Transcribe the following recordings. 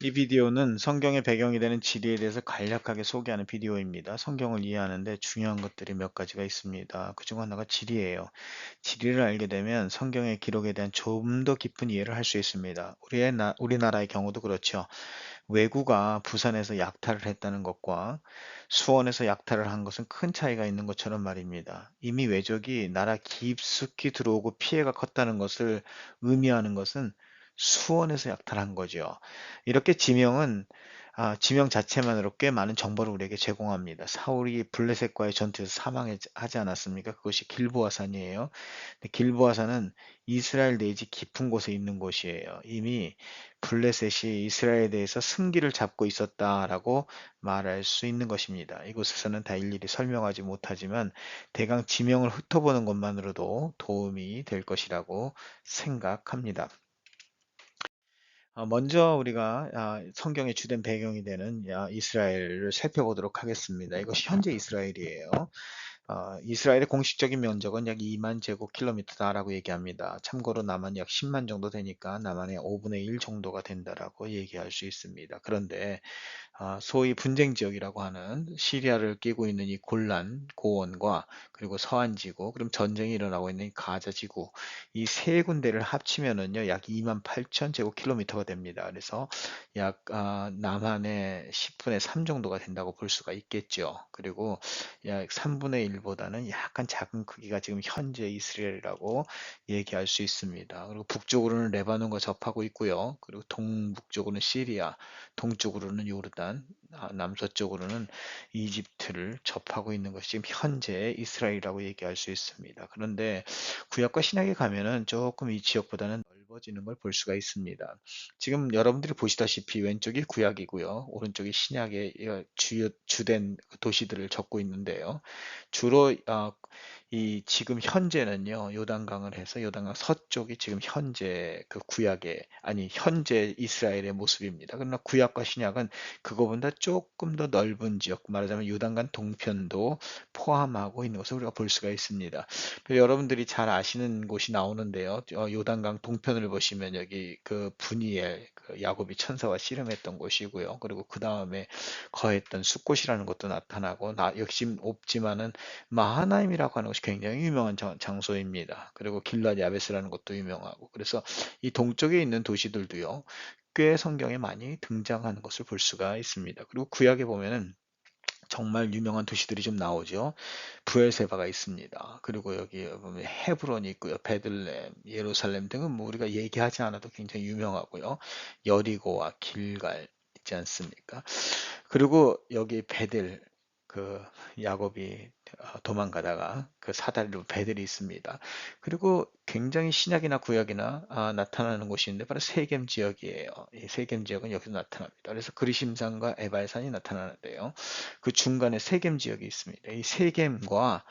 이 비디오는 성경의 배경이 되는 지리에 대해서 간략하게 소개하는 비디오입니다. 성경을 이해하는데 중요한 것들이 몇 가지가 있습니다. 그중 하나가 지리예요. 지리를 알게 되면 성경의 기록에 대한 좀 더 깊은 이해를 할 수 있습니다. 우리나라의 경우도 그렇죠. 왜구가 부산에서 약탈을 했다는 것과 수원에서 약탈을 한 것은 큰 차이가 있는 것처럼 말입니다. 이미 왜적이 나라 깊숙이 들어오고 피해가 컸다는 것을 의미하는 것은 수원에서 약탈한 거죠. 이렇게 지명 자체만으로 꽤 많은 정보를 우리에게 제공합니다. 사울이 블레셋과의 전투에서 사망하지 않았습니까? 그것이 길보아산이에요. 근데 길보아산은 이스라엘 내지 깊은 곳에 있는 곳이에요. 이미 블레셋이 이스라엘에 대해서 승기를 잡고 있었다라고 말할 수 있는 것입니다. 이곳에서는 다 일일이 설명하지 못하지만 대강 지명을 훑어보는 것만으로도 도움이 될 것이라고 생각합니다. 먼저 우리가 성경의 주된 배경이 되는 이스라엘을 살펴보도록 하겠습니다. 이것이 현재 이스라엘이에요. 이스라엘의 공식적인 면적은 약 2만 제곱킬로미터다라고 얘기합니다. 참고로 남한이 약 10만 정도 되니까 남한의 5분의 1 정도가 된다라고 얘기할 수 있습니다. 그런데 소위 분쟁 지역이라고 하는 시리아를 끼고 있는 이 골란 고원과 그리고 서한 지구, 그럼 전쟁이 일어나고 있는 이 가자 지구, 이 세 군데를 합치면은요 약 2만 8천 제곱킬로미터가 됩니다. 그래서 약 남한의 10분의 3 정도가 된다고 볼 수가 있겠죠. 그리고 약 3분의 1보다는 약간 작은 크기가 지금 현재 이스라엘이라고 얘기할 수 있습니다. 그리고 북쪽으로는 레바논과 접하고 있고요. 그리고 동북쪽으로는 시리아, 동쪽으로는 요르단, 남서쪽으로는 이집트를 접하고 있는 것이 지금 현재 이스라엘이라고 얘기할 수 있습니다. 그런데 구약과 신약에 가면은 조금 이 지역보다는 넓어지는 걸 볼 수가 있습니다. 지금 여러분들이 보시다시피 왼쪽이 구약이고요. 오른쪽이 신약의 주된 도시들을 적고 있는데요. 주로 이 지금 현재는요, 요단강을 해서 요단강 서쪽이 지금 현재 그 구약의, 아니, 현재 이스라엘의 모습입니다. 그러나 구약과 신약은 그거보다 조금 더 넓은 지역, 말하자면 요단강 동편도 포함하고 있는 것을 우리가 볼 수가 있습니다. 여러분들이 잘 아시는 곳이 나오는데요. 요단강 동편을 보시면 여기 그 분이엘, 그 야곱이 천사와 씨름했던 곳이고요. 그리고 그 다음에 거했던 숫곳이라는 것도 나타나고, 역시 없지만은 마하나임이라고 하는 것이 굉장히 유명한 장소입니다. 그리고 길랏 야베스라는 것도 유명하고, 그래서 이 동쪽에 있는 도시들도요, 꽤 성경에 많이 등장하는 것을 볼 수가 있습니다. 그리고 구약에 보면은 정말 유명한 도시들이 좀 나오죠. 부엘세바가 있습니다. 그리고 여기 보면 헤브론이 있고요. 베들레헴, 예루살렘 등은 뭐 우리가 얘기하지 않아도 굉장히 유명하고요. 여리고와 길갈 있지 않습니까? 그리고 여기 베들, 그 야곱이 도망가다가 그 사다리로 베들이 있습니다. 그리고 굉장히 신약이나 구약이나 나타나는 곳이 있는데 바로 세겜 지역이에요. 이 세겜 지역은 여기서 나타납니다. 그래서 그리심산과 에발산이 나타나는데요. 그 중간에 세겜 지역이 있습니다. 이 세겜과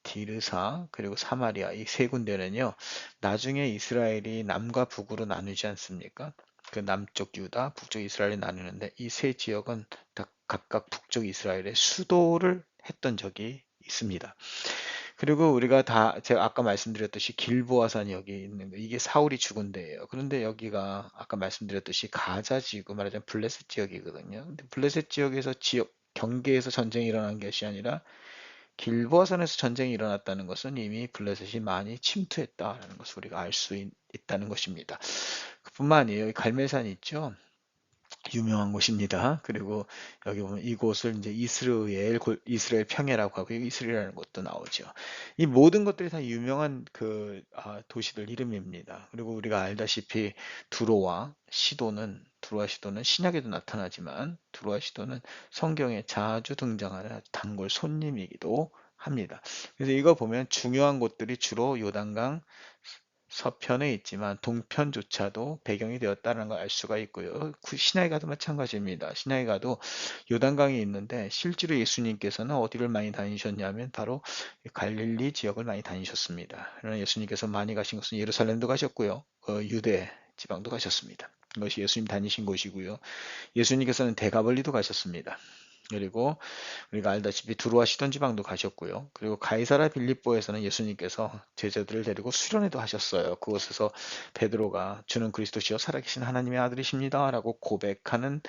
디르사 그리고 사마리아 이 세 군데는요. 나중에 이스라엘이 남과 북으로 나누지 않습니까? 그 남쪽 유다, 북쪽 이스라엘이 나누는데 이 세 지역은 다 각각 북쪽 이스라엘의 수도를 했던 적이 있습니다. 그리고 우리가 다 제가 아까 말씀드렸듯이 길보아산이 여기 있는 거 이게 사울이 죽은 데예요. 그런데 여기가 아까 말씀드렸듯이 가자 지구 말하자면 블레셋 지역이거든요. 근데 블레셋 지역에서 지역 경계에서 전쟁이 일어난 것이 아니라 길보아산에서 전쟁이 일어났다는 것은 이미 블레셋이 많이 침투했다는 것을 우리가 알 수 있다는 것입니다. 그뿐만 아니에요. 여기 갈멜산 있죠. 유명한 곳입니다. 그리고 여기 보면 이곳을 이제 이스라엘 평야라고 하고 이스라엘이라는 것도 나오죠. 이 모든 것들이 다 유명한 그 도시들 이름입니다. 그리고 우리가 알다시피 두로와 시도는 신약에도 나타나지만 두로와 시도는 성경에 자주 등장하는 아주 단골 손님이기도 합니다. 그래서 이거 보면 중요한 곳들이 주로 요단강 서편에 있지만 동편조차도 배경이 되었다는 걸 알 수가 있고요. 신약에 가도 마찬가지입니다. 신약에 가도 요단강이 있는데 실제로 예수님께서는 어디를 많이 다니셨냐면 바로 갈릴리 지역을 많이 다니셨습니다. 그러나 예수님께서 많이 가신 것은 예루살렘도 가셨고요. 유대 지방도 가셨습니다. 이것이 예수님 다니신 곳이고요. 예수님께서는 대가벌리도 가셨습니다. 그리고 우리가 알다시피 두로와 시돈 지방도 가셨고요. 그리고 가이사라 빌립보에서는 예수님께서 제자들을 데리고 수련회도 하셨어요. 그곳에서 베드로가 주는 그리스도시요 살아계신 하나님의 아들이십니다라고 고백하는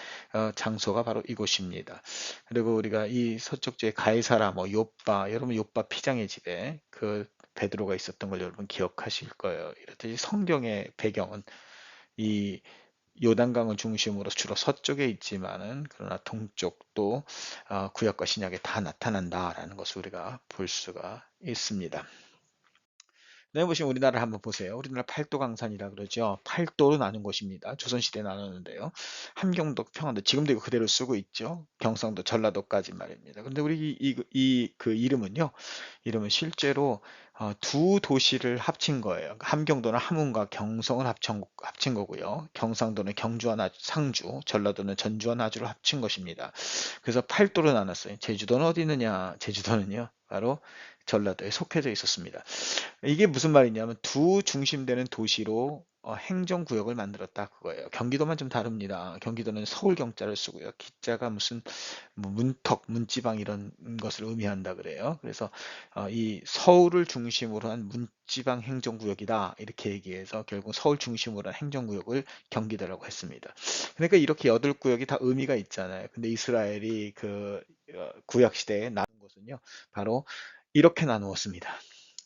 장소가 바로 이곳입니다. 그리고 우리가 이 서쪽지의 가이사라, 뭐 요빠, 여러분 요빠 피장의 집에 그 베드로가 있었던 걸 여러분 기억하실 거예요. 이렇듯이 성경의 배경은 이 요단강을 중심으로 주로 서쪽에 있지만은 그러나 동쪽도 구약과 신약에 다 나타난다라는 것을 우리가 볼 수가 있습니다. 네, 보시면 우리나라를 한번 보세요. 우리나라 팔도강산이라 그러죠. 팔도로 나눈 곳입니다. 조선시대에 나눴는데요. 함경도, 평안도, 지금도 이거 그대로 쓰고 있죠. 경상도, 전라도까지 말입니다. 근데 우리 그 이름은 실제로 두 도시를 합친 거예요. 함경도는 함흥과 경성을 합친 거고요. 경상도는 경주와 상주, 전라도는 전주와 나주를 합친 것입니다. 그래서 팔도로 나눴어요. 제주도는 어디 있느냐? 제주도는요, 바로 전라도에 속해져 있었습니다. 이게 무슨 말이냐면 두 중심되는 도시로 행정구역을 만들었다 그거예요. 경기도만 좀 다릅니다. 경기도는 서울 경자를 쓰고요. 기자가 무슨 뭐 문턱, 문지방 이런 것을 의미한다 그래요. 그래서 이 서울을 중심으로 한 문지방 행정구역이다 이렇게 얘기해서 결국 서울 중심으로 한 행정구역을 경기도라고 했습니다. 그러니까 이렇게 8구역이 다 의미가 있잖아요. 근데 이스라엘이 그 구약 시대에 나눈 것은요, 바로 이렇게 나누었습니다.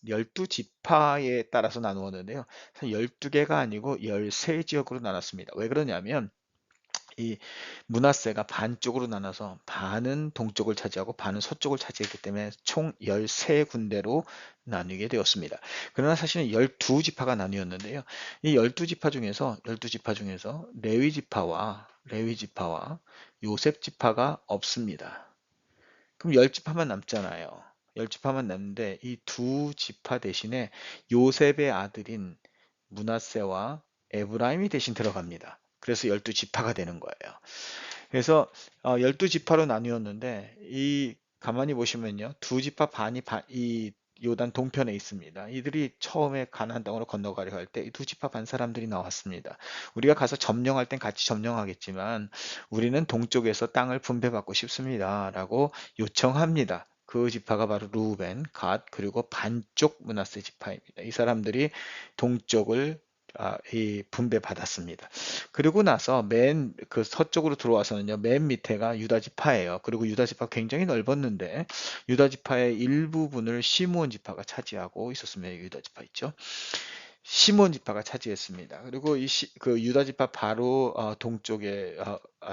12지파에 따라서 나누었는데요. 12개가 아니고 13지역으로 나눴습니다. 왜 그러냐면 이 문하세가 반쪽으로 나눠서 반은 동쪽을 차지하고 반은 서쪽을 차지했기 때문에 총 13군데로 나뉘게 되었습니다. 그러나 사실은 12지파가 나뉘었는데요. 이 12지파 중에서 레위지파와 요셉지파가 없습니다. 그럼 10지파만 남잖아요. 10지파만 남는데 이 두 지파 대신에 요셉의 아들인 므낫세와 에브라임이 대신 들어갑니다. 그래서 12지파가 되는 거예요. 그래서 12지파로 나뉘었는데 이 가만히 보시면요. 두 지파 반이 이 요단 동편에 있습니다. 이들이 처음에 가나안 땅으로 건너가려 할 때 이 두 지파 반 사람들이 나왔습니다. 우리가 가서 점령할 땐 같이 점령하겠지만 우리는 동쪽에서 땅을 분배받고 싶습니다라고 요청합니다. 그 지파가 바로 루벤, 갓, 그리고 반쪽 므낫세 지파입니다. 이 사람들이 동쪽을 이 분배받았습니다. 그리고 나서 맨 그 서쪽으로 들어와서는요, 맨 밑에가 유다 지파예요. 그리고 유다 지파 굉장히 넓었는데 유다 지파의 일부분을 시므온 지파가 차지하고 있었습니다. 유다 지파 있죠. 시몬 지파가 차지했습니다. 그리고 그 유다 지파 바로 동쪽에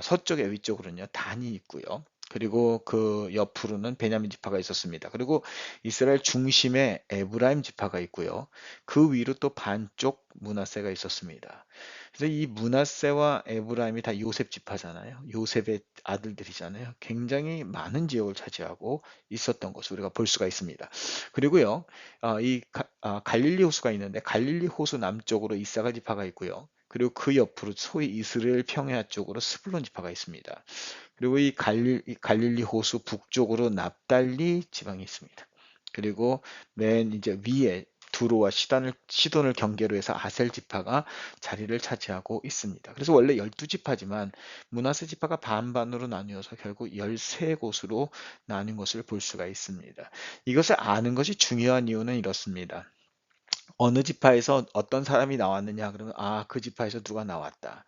서쪽에 위쪽으로는요 단이 있고요. 그리고 그 옆으로는 베냐민 지파가 있었습니다. 그리고 이스라엘 중심에 에브라임 지파가 있고요. 그 위로 또 반쪽 므낫세가 있었습니다. 그래서 이 므낫세와 에브라임이 다 요셉 지파잖아요. 요셉의 아들들이잖아요. 굉장히 많은 지역을 차지하고 있었던 것을 우리가 볼 수가 있습니다. 그리고요, 갈릴리 호수가 있는데 갈릴리 호수 남쪽으로 이사갈 지파가 있고요. 그리고 그 옆으로 소위 이스라엘 평야 쪽으로 스불론 지파가 있습니다. 그리고 이 갈릴리 호수 북쪽으로 납달리 지방이 있습니다. 그리고 맨 이제 위에 두로와 시돈을 경계로 해서 아셀 지파가 자리를 차지하고 있습니다. 그래서 원래 12지파지만 므낫세 지파가 반반으로 나뉘어서 결국 13곳으로 나뉜 것을 볼 수가 있습니다. 이것을 아는 것이 중요한 이유는 이렇습니다. 어느 지파에서 어떤 사람이 나왔느냐 그러면 그 지파에서 누가 나왔다.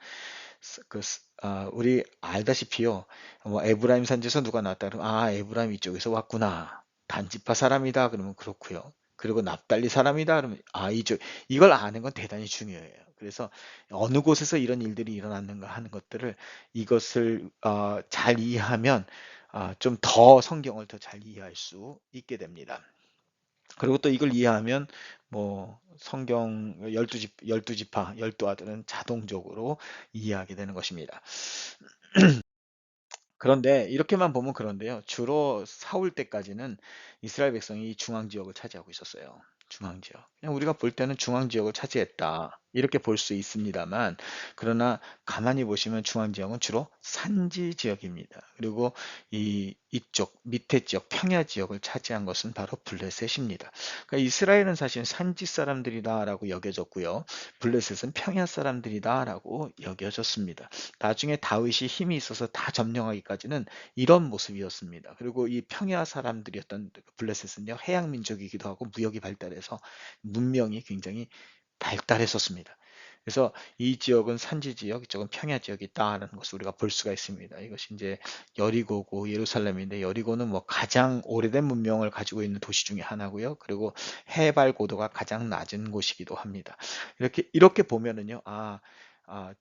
우리 알다시피요. 뭐 에브라임 산지에서 누가 나왔다 그러면 에브라임 이쪽에서 왔구나. 단지파 사람이다 그러면 그렇고요. 그리고 납달리 사람이다 그러면 이쪽 이걸 아는 건 대단히 중요해요. 그래서 어느 곳에서 이런 일들이 일어났는가 하는 것들을 이것을 잘 이해하면 좀 더 성경을 더 잘 이해할 수 있게 됩니다. 그리고 또 이걸 이해하면 뭐 성경 12지파, 12아들은 자동적으로 이해하게 되는 것입니다. 그런데 이렇게만 보면 그런데요. 주로 사울 때까지는 이스라엘 백성이 중앙 지역을 차지하고 있었어요. 중앙 지역. 그냥 우리가 볼 때는 중앙 지역을 차지했다. 이렇게 볼 수 있습니다만, 그러나 가만히 보시면 중앙 지역은 주로 산지 지역입니다. 그리고 이쪽 밑에 지역 평야 지역을 차지한 것은 바로 블레셋입니다. 그러니까 이스라엘은 사실 산지 사람들이다라고 여겨졌고요. 블레셋은 평야 사람들이다라고 여겨졌습니다. 나중에 다윗이 힘이 있어서 다 점령하기까지는 이런 모습이었습니다. 그리고 이 평야 사람들이었던 블레셋은요, 해양 민족이기도 하고 무역이 발달해서 문명이 굉장히 발달했었습니다. 그래서 이 지역은 산지 지역, 이쪽은 평야 지역이 있다라는 것을 우리가 볼 수가 있습니다. 이것이 이제 여리고고 예루살렘인데, 여리고는 뭐 가장 오래된 문명을 가지고 있는 도시 중에 하나고요. 그리고 해발 고도가 가장 낮은 곳이기도 합니다. 이렇게 보면은요,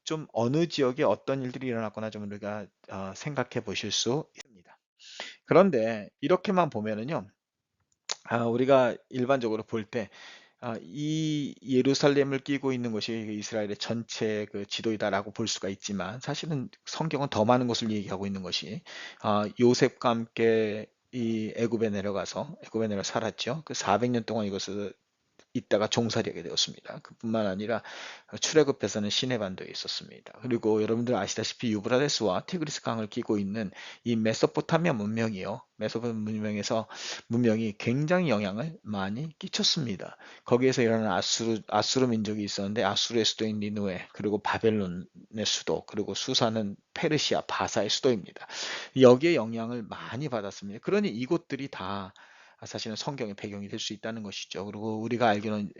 좀 어느 지역에 어떤 일들이 일어났거나 좀 우리가 생각해 보실 수 있습니다. 그런데 이렇게만 보면은요, 우리가 일반적으로 볼 때, 이 예루살렘을 끼고 있는 것이 이스라엘의 전체 그 지도이다라고 볼 수가 있지만, 사실은 성경은 더 많은 것을 얘기하고 있는 것이, 요셉과 함께 이 애굽에 내려 살았죠. 그 400년 동안 이것을 있다가 종살이하게 되었습니다. 그뿐만 아니라 출애굽에서는 시내 반도에 있었습니다. 그리고 여러분들 아시다시피 유브라데스와 티그리스 강을 끼고 있는 이 메소포타미아 문명이요. 메소포타미아 문명이 굉장히 영향을 많이 끼쳤습니다. 거기에서 일어난 아수르 민족이 있었는데, 아수르의 수도인 니누에, 그리고 바벨론의 수도, 그리고 수사는 페르시아 바사의 수도입니다. 여기에 영향을 많이 받았습니다. 그러니 이곳들이 다 사실은 성경의 배경이 될 수 있다는 것이죠. 그리고 우리가 알기로는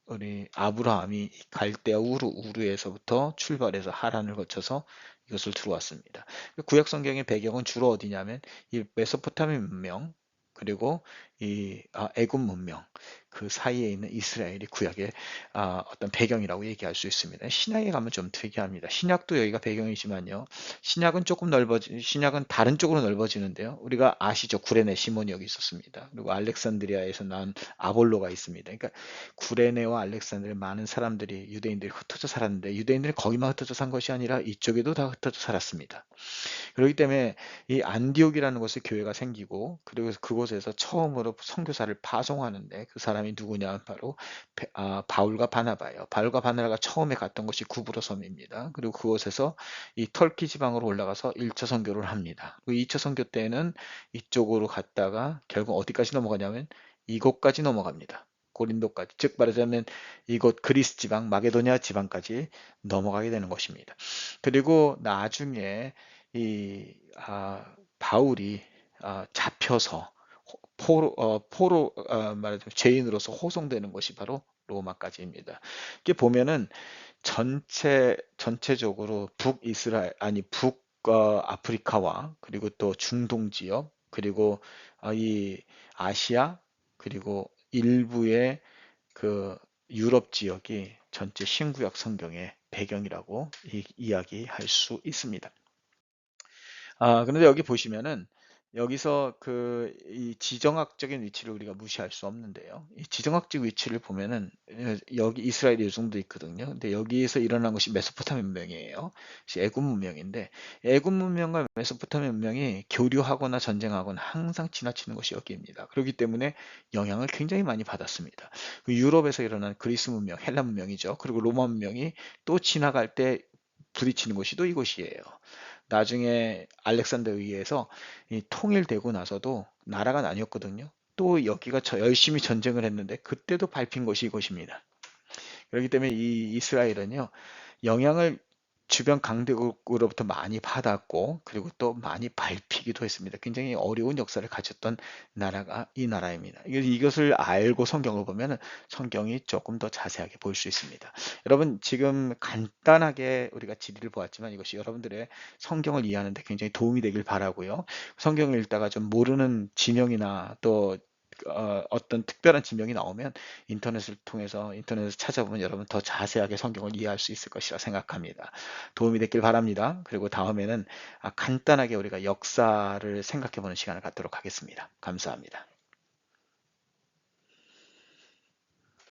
우리 아브라함이 갈대아 우르에서부터 출발해서 하란을 거쳐서 이것을 들어왔습니다. 구약 성경의 배경은 주로 어디냐면 이 메소포타미아 문명, 그리고 애굽 문명, 그 사이에 있는 이스라엘이 구약의 어떤 배경이라고 얘기할 수 있습니다. 신약에 가면 좀 특이합니다. 신약도 여기가 배경이지만요. 신약은 다른 쪽으로 넓어지는데요. 우리가 아시죠? 구레네 시몬이 여기 있었습니다. 그리고 알렉산드리아에서 난 아볼로가 있습니다. 그러니까 구레네와 알렉산드리아 많은 사람들이, 유대인들이 흩어져 살았는데, 유대인들이 거기만 흩어져 산 것이 아니라 이쪽에도 다 흩어져 살았습니다. 그렇기 때문에 이 안디옥이라는 곳에 교회가 생기고, 그리고 그곳에서 처음으로 선교사를 파송하는데, 그 사람이 누구냐, 바로 바울과 바나바예요. 바울과 바나바가 처음에 갔던 곳이 구브로 섬입니다. 그리고 그곳에서 이 터키 지방으로 올라가서 1차 선교를 합니다. 그리고 2차 선교 때는 이쪽으로 갔다가 결국 어디까지 넘어가냐면 이곳까지 넘어갑니다. 고린도까지, 즉 말하자면 이곳 그리스 지방, 마게도니아 지방까지 넘어가게 되는 것입니다. 그리고 나중에 바울이 잡혀서 말하자면 죄인으로서 호송되는 것이 바로 로마까지입니다. 이렇게 보면은 전체적으로 북이스라엘, 아니 북아프리카와, 그리고 또 중동 지역, 그리고 이 아시아, 그리고 일부의 그 유럽 지역이 전체 신구약 성경의 배경이라고 이야기할 수 있습니다. 그런데 여기 보시면은, 여기서 이 지정학적인 위치를 우리가 무시할 수 없는데요. 이 지정학적 위치를 보면은 여기 이스라엘이 이 정도 있거든요. 근데 여기에서 일어난 것이 메소포타미아 문명이에요. 것이 애굽 문명인데, 애굽 문명과 메소포타미아 문명이 교류하거나 전쟁하거나 항상 지나치는 것이 여기입니다. 그렇기 때문에 영향을 굉장히 많이 받았습니다. 그 유럽에서 일어난 그리스 문명, 헬라 문명이죠. 그리고 로마 문명이 또 지나갈 때 부딪히는 곳이 또 이곳이에요. 나중에 알렉산더에 의해서 통일되고 나서도 나라가 나뉘었거든요. 또 여기가 열심히 전쟁을 했는데 그때도 밟힌 것이 이곳입니다. 그렇기 때문에 이 이스라엘은요, 영향을 주변 강대국으로부터 많이 받았고, 그리고 또 많이 밟히기도 했습니다. 굉장히 어려운 역사를 가졌던 나라가 이 나라입니다. 이것을 알고 성경을 보면 성경이 조금 더 자세하게 볼 수 있습니다. 여러분, 지금 간단하게 우리가 지리를 보았지만 이것이 여러분들의 성경을 이해하는 데 굉장히 도움이 되길 바라고요. 성경을 읽다가 좀 모르는 지명이나 또 어떤 특별한 지명이 나오면 인터넷에서 찾아보면 여러분 더 자세하게 성경을 이해할 수 있을 것이라 생각합니다. 도움이 됐길 바랍니다. 그리고 다음에는 간단하게 우리가 역사를 생각해 보는 시간을 갖도록 하겠습니다. 감사합니다.